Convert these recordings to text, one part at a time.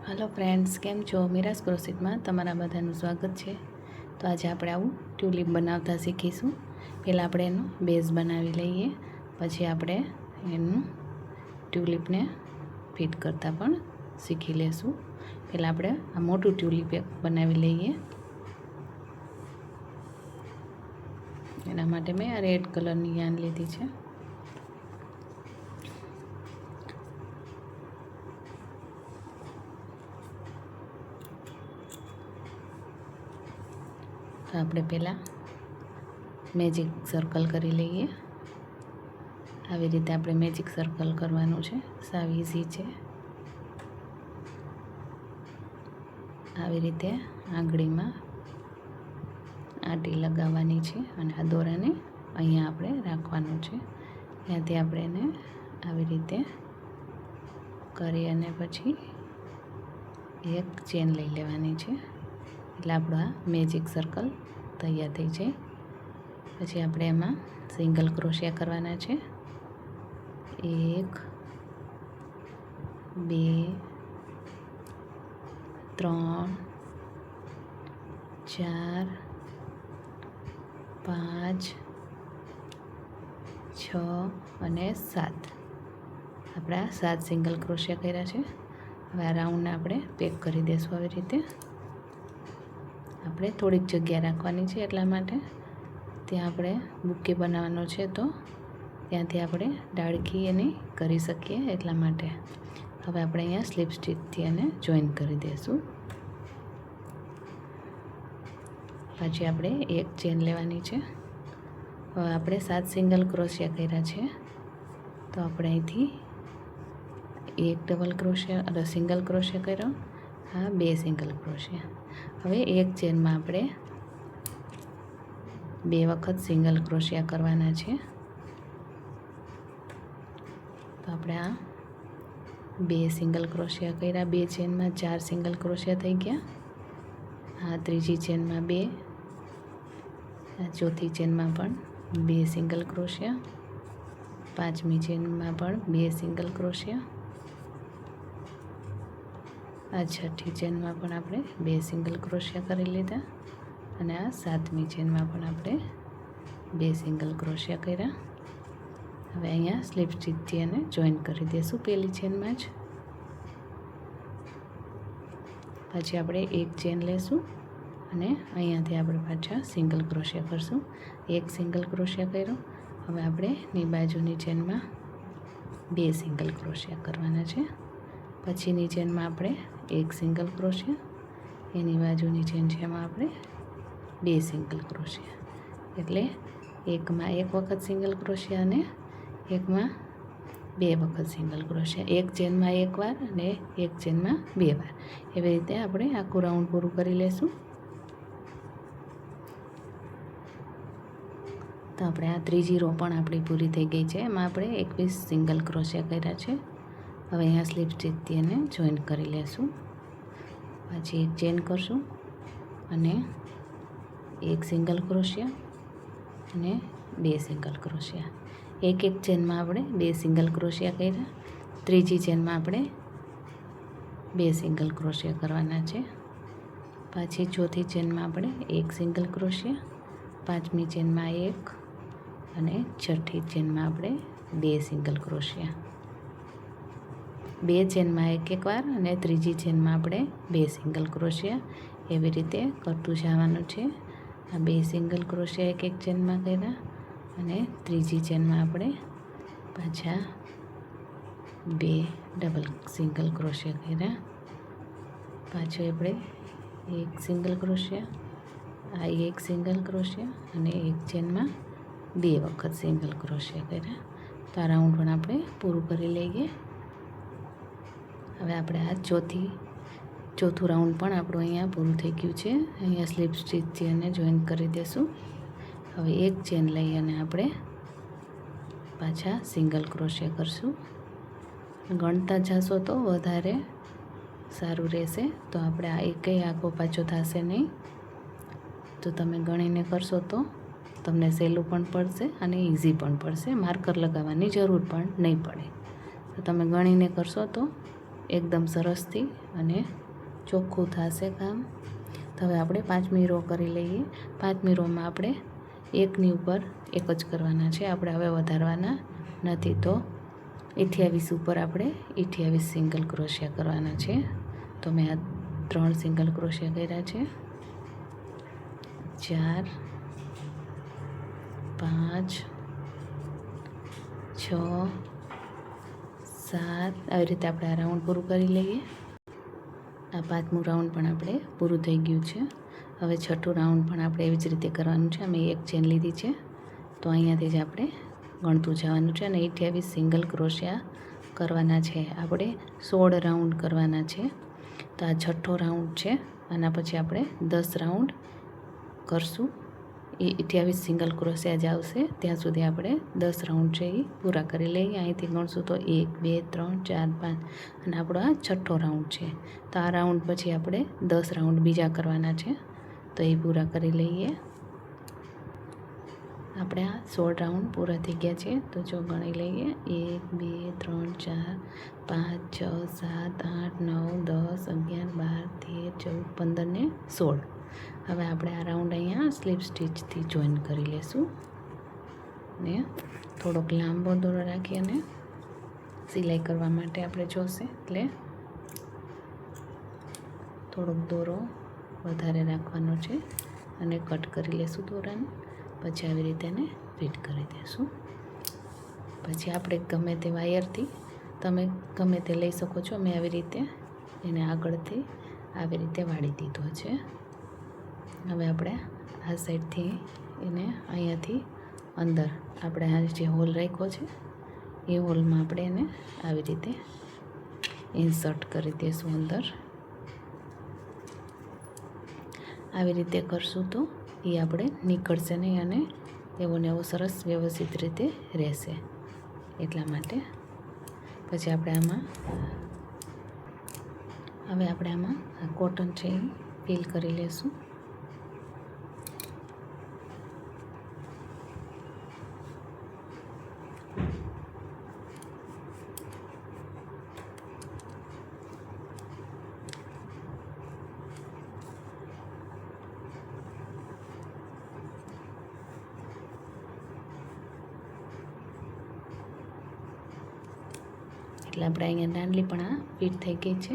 Hello friends, केम छो? मीरास crochet में तमारा बधानुं स्वागत है। तो आज આપણે આવું ટ્યુલિપ બનાવતા શીખીશું। પહેલાં આપણે એનો બેઝ બનાવી લઈએ, પછી આપણે એનું ટ્યુલિપને ફિટ કરતા પણ શીખી લેશું। પહેલાં આપણે આ મોટું ટ્યુલિપ બનાવી લઈએ। એના માટે મેં આ રેડ કલરની યાન લીધી છે। તો આપણે પહેલાં મેજિક સર્કલ કરી લઈએ। આવી રીતે આપણે મેજિક સર્કલ કરવાનું છે, સાવ ઈઝી છે। આવી રીતે આંગળીમાં આંટી લગાવવાની છે અને આ દોરાને અહીંયા આપણે રાખવાનું છે। ત્યાંથી આપણે એને આવી રીતે કરી અને પછી એક ચેન લઈ લેવાની છે, એટલે આપણો આ મેજિક સર્કલ તૈયાર થઈ જાય। પછી આપણે એમાં સિંગલ ક્રોશિયા કરવાના છે। 1 2 3 4 5 6 અને 7 આપણે 7 સિંગલ ક્રોશિયા કર્યા છે। હવે આ રાઉન્ડને આપણે પેક કરી દઈશું। આવી રીતે આપણે થોડીક જગ્યા રાખવાની છે, એટલા માટે ત્યાં આપણે બુકે બનાવવાનો છે, તો ત્યાંથી આપણે ડાળખી એની કરી શકીએ એટલા માટે। હવે આપણે અહીંયા સ્લીપ સ્ટીચથી એને જોઈન કરી દઈશું। પછી આપણે એક ચેન લેવાની છે। હવે આપણે 7 સિંગલ ક્રોશિયા કર્યા છે, તો આપણે અહીંથી એક ડબલ ક્રોશિયા સિંગલ ક્રોશિયા કર્યો, આ 2 સિંગલ ક્રોશિયા। હવે એક ચેનમાં આપણે 2 વખત સિંગલ ક્રોશિયા કરવાના છે। તો આપણે આ 2 સિંગલ ક્રોશિયા કર્યા, 2 ચેનમાં 4 સિંગલ ક્રોશિયા થઈ ગયા। આ ત્રીજી ચેનમાં 2, આ ચોથી ચેનમાં પણ 2 સિંગલ ક્રોશિયા, પાંચમી ચેનમાં પણ 2 સિંગલ ક્રોશિયા, આ છઠ્ઠી ચેનમાં પણ આપણે 2 સિંગલ ક્રોશિયા કરી લીધા અને આ સાતમી ચેનમાં પણ આપણે 2 સિંગલ ક્રોશિયા કર્યા। હવે અહીંયા સ્લીપ સ્ટીચથી એને જોઈન કરી દઈશું પહેલી ચેનમાં જ। પછી આપણે એક ચેન લેશું અને અહીંયાથી આપણે પાછા સિંગલ ક્રોશિયા કરશું। એક સિંગલ ક્રોશિયા કર્યો, હવે આપણે ની બાજુની ચેનમાં 2 સિંગલ ક્રોશિયા કરવાના છે। પછીની ચેનમાં આપણે એક સિંગલ ક્રોશિયા, એની બાજુની ચેન છે એમાં આપણે 2 સિંગલ ક્રોશિયા, એટલે એકમાં એક વખત સિંગલ ક્રોશિયા અને એકમાં 2 વખત સિંગલ ક્રોશિયા। એક ચેનમાં એક વાર અને એક ચેનમાં 2 વાર, એવી રીતે આપણે આખું રાઉન્ડ પૂરું કરી લેશું। તો આપણે આ ત્રીજી રો પણ આપણી પૂરી થઈ ગઈ છે, એમાં આપણે 21 સિંગલ ક્રોશિયા કર્યા છે। હવે અહીંયા સ્લીપ સ્ટીચથી એને જોઈન કરી લેશું। પછી એક ચેન કરશું અને એક સિંગલ ક્રોશિયા અને 2 સિંગલ ક્રોશિયા। એક ચેનમાં આપણે 2 સિંગલ ક્રોશિયા કર્યા, ત્રીજી ચેનમાં આપણે 2 સિંગલ ક્રોશિયા કરવાના છે। પાછી ચોથી ચેનમાં આપણે 1 સિંગલ ક્રોશિયા, પાંચમી ચેનમાં 1 અને છઠ્ઠી ચેનમાં આપણે 2 સિંગલ ક્રોશિયા। 2 ચેનમાં એક વાર અને ત્રીજી ચેનમાં આપણે 2 સિંગલ ક્રોશિયા, એવી રીતે કરતું જવાનું છે। આ 2 સિંગલ ક્રોશિયા એક ચેનમાં કર્યા અને ત્રીજી ચેનમાં આપણે પાછા 2 ડબલ સિંગલ ક્રોશિયા કર્યા। પાછો આપણે એક સિંગલ ક્રોશિયા, આ એક સિંગલ ક્રોશિયા અને એક ચેનમાં 2 વખત સિંગલ ક્રોશિયા કર્યા। તો આ રાઉન્ડ પણ આપણે પૂરું કરી લઈએ। હવે આપણે આ ચોથું રાઉન્ડ પણ આપણું અહીંયા પૂરું થઈ ગયું છે। અહીંયા સ્લીપ સ્ટીચથી એને જોઈન કરી દઈશું। હવે એક ચેન લઈ અને આપણે પાછા સિંગલ ક્રોશિયા કરશું। ગણતા જશો તો વધારે સારું રહેશે, તો આપણે આ એકેય આખો પાછો થશે નહીં। તો તમે ગણીને કરશો તો તમને સહેલું પણ પડશે અને ઇઝી પણ પડશે, માર્કર લગાવવાની જરૂર પણ નહીં પડે। તો તમે ગણીને કરશો તો એકદમ સરસથી અને ચોખ્ખું થશે કામ. તો હવે આપણે 5મી રો કરી લઈએ. 5મી રોમાં આપણે એકની ઉપર એક જ કરવાના છે, આપણે હવે વધારવાના નથી. તો 28 ઉપર આપણે 28 સિંગલ ક્રોશિયા કરવાના છે. તો મેં આ 3 સિંગલ ક્રોશિયા કર્યા છે. 4 5 6 7 આવી રીતે આપણે આ રાઉન્ડ પૂરું કરી લઈએ. આ 5મું રાઉન્ડ પણ આપણે પૂરું થઈ ગયું છે. હવે 6થું રાઉન્ડ પણ આપણે એવી જ રીતે કરવાનું છે. અમે એક ચેન લીધી છે, તો અહીંયાથી જ આપણે ગણતું જવાનું છે અને 28 સિંગલ ક્રોશિયા કરવાના છે. આપણે 16 રાઉન્ડ કરવાના છે. તો આ 6થો રાઉન્ડ છે. આના પછી આપણે 10 રાઉન્ડ કરશું. એ 28 સિંગલ ક્રોશિયા જ આવશે ત્યાં સુધી આપણે 10 રાઉન્ડ છે એ પૂરા કરી લઈએ. અહીંથી ગણશું તો 1 2 3 4 5 અને આપણો આ 6થો રાઉન્ડ છે. તો આ રાઉન્ડ પછી આપણે 10 રાઉન્ડ બીજા કરવાના છે, તો એ પૂરા કરી લઈએ. આપણે આ 16 રાઉન્ડ પૂરા થઈ ગયા છે. તો જો ગણી લઈએ 1 2 3 4 5 6 7 8 9 10 11 12 13 14 15 ને 16. હવે આપણે આ રાઉન્ડ અહીંયા સ્લીપ સ્ટીચથી જોઈન કરી લેશું ને થોડોક લાંબો દોરો રાખી અને સિલાઈ કરવા માટે આપણે જોશે, એટલે થોડોક દોરો વધારે રાખવાનો છે અને કટ કરી લેશું દોરાને. પછી આવી રીતે એને ફિટ કરી દઈશું. પછી આપણે ગમે તે વાયરથી તમે ગમે તે લઈ શકો છો. મેં આવી રીતે એને આગળથી આવી રીતે વાળી દીધો છે. હવે આપણે આ સાઈડથી એને અહીંયાથી અંદર આપણે આ જે હોલ રાખ્યો છે એ હોલમાં આપણે એને આવી રીતે ઇન્સર્ટ કરી દઈશું અંદર. આવી રીતે કરશું તો એ આપણે નીકળશે નહીં અને એવો ને એવો સરસ વ્યવસ્થિત રીતે રહેશે, એટલા માટે. પછી આપણે આમાં આ કોટન છે એ ફિલ કરી લેશું. એટલે આપણે અહીંયા દાંડલી પણ આ ફિટ થઈ ગઈ છે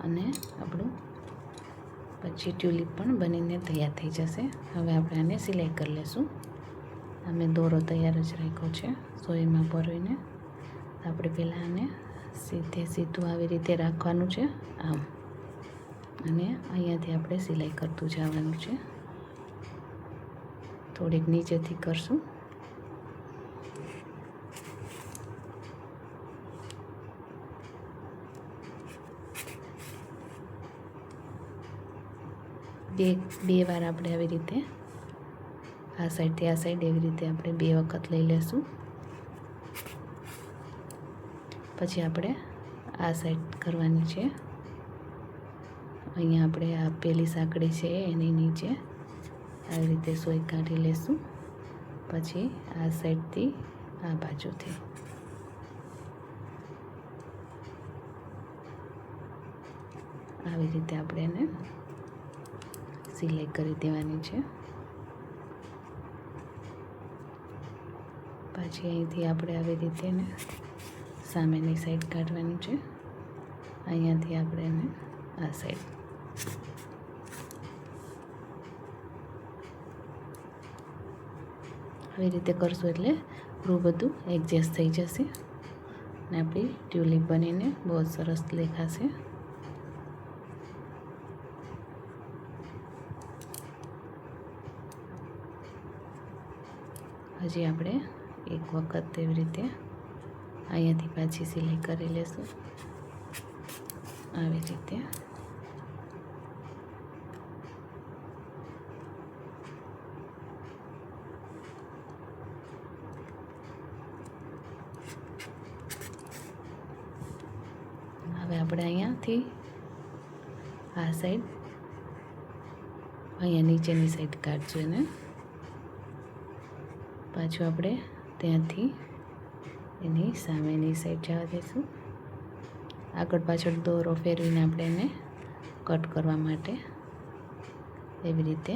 અને આપણું પછી ટ્યુલિપ પણ બનીને તૈયાર થઈ જશે. હવે આપણે આને સિલાઈ કરી લઈશું. અમે દોરો તૈયાર જ રાખ્યો છે સોયમાં ભરીને. આપણે પહેલાં આને સીધું આવી રીતે રાખવાનું છે આમ, અને અહીંયાથી આપણે સિલાઈ કરતું જવાનું છે. થોડીક નીચેથી કરશું. બે વાર આપણે આવી રીતે આ સાઈડથી આ સાઈડ એવી રીતે આપણે 2 વખત લઈ લેશું. પછી આપણે આ સાઈડ કરવાની છે. અહીંયા આપણે આ પેલી સાંકળી છે એની નીચે આવી રીતે સોય કાઢી લેશું. પછી આ સાઈડથી આ બાજુથી આવી રીતે આપણે એને સિલાઈ કરી દેવાની છે. પછી અહીંથી આપણે આવી રીતે એને સામેની સાઈડ કાઢવાની છે. અહીંયાથી આપણે એને આ સાઈડ આવી રીતે કરશું એટલે પૂરું બધું એડજસ્ટ થઈ જશે અને આપણી ટ્યુલિપ બનીને બહુ સરસ દેખાશે. હજી આપણે એક વખત એવી રીતે અહીંયાથી પાછી સિલાઈ કરી લેશું. આવી રીતે હવે આપણે અહીંયાથી આ સાઈડ અહીંયા નીચેની સાઈડ કાઢજો ને પાછું આપણે ત્યાંથી એની સામેની સાઈડ જવા દઈશું. આગળ પાછળ દોરો ફેરવીને આપણે એને કટ કરવા માટે એવી રીતે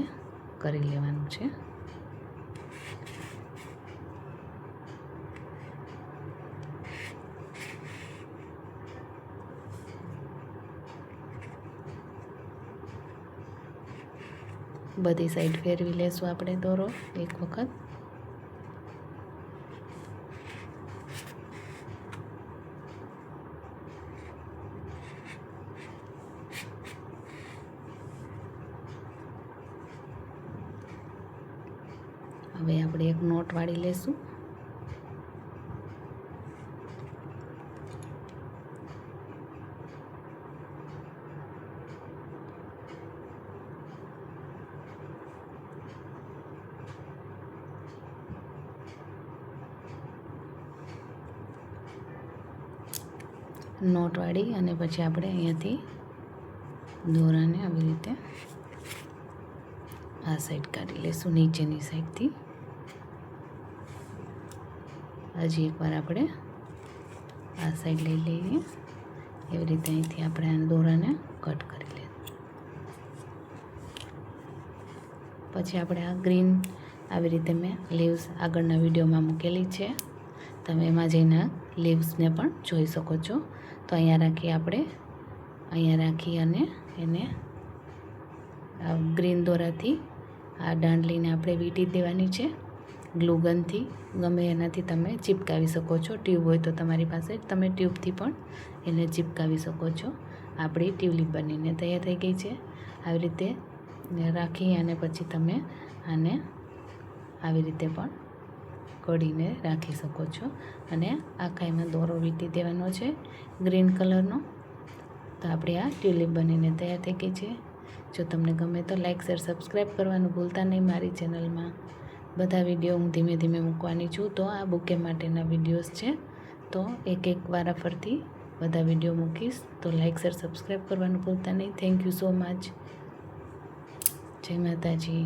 કરી લેવાનું છે. બધી સાઈડ ફેરવી લેશું આપણે દોરો એક વખત. હવે આપણે એક નોટ વાળી લેશું. નોટ વાળી અને પછી આપણે અહીંયાથી દોરાને આવી રીતે આ સાઈડ કાઢી લઈશું, નીચેની સાઈડથી. હજી એકવાર આપણે આ સાઈડ લઈ લઈએ. એવી રીતે અહીંથી આપણે આ દોરાને કટ કરી લઈએ. પછી આપણે આ ગ્રીન આવી રીતે મેં લીવ્સ આગળના વિડીયોમાં મૂકેલી છે, તમે એમાં જઈને લીવ્સને પણ જોઈ શકો છો. તો અહીંયા રાખી અને એને આ ગ્રીન દોરાથી આ દાંડલીને આપણે વીંટી દેવાની છે. ગ્લુગનથી ગમે એનાથી તમે ચિપકાવી શકો છો. ટ્યુબ હોય તો તમારી પાસે તમે ટ્યુબથી પણ એને ચિપકાવી શકો છો. આપણી ટ્યુલિપ બનીને તૈયાર થઈ ગઈ છે. આવી રીતે રાખી અને પછી તમે આને આવી રીતે પણ કડીને રાખી શકો છો. અને આખાઈમાં દોરો વીંટી દેવાનો છે ગ્રીન કલરનો. તો આપણી આ ટ્યુલિપ બનીને તૈયાર થઈ ગઈ છે. જો તમને ગમે તો લાઇક શેર સબસ્ક્રાઈબ કરવાનું ભૂલતા નહીં મારી ચેનલમાં. બધા વિડીયો હું ધીમે ધીમે મૂકવાની છું. તો આ બુકે માટેના વિડીયોઝ છે, તો એક વારાફરતી બધા વિડીયો મૂકીશ. તો લાઇક શેર સબસ્ક્રાઈબ કરવાનું ભૂલતા નહીં. Thank you so much. જય માતાજી.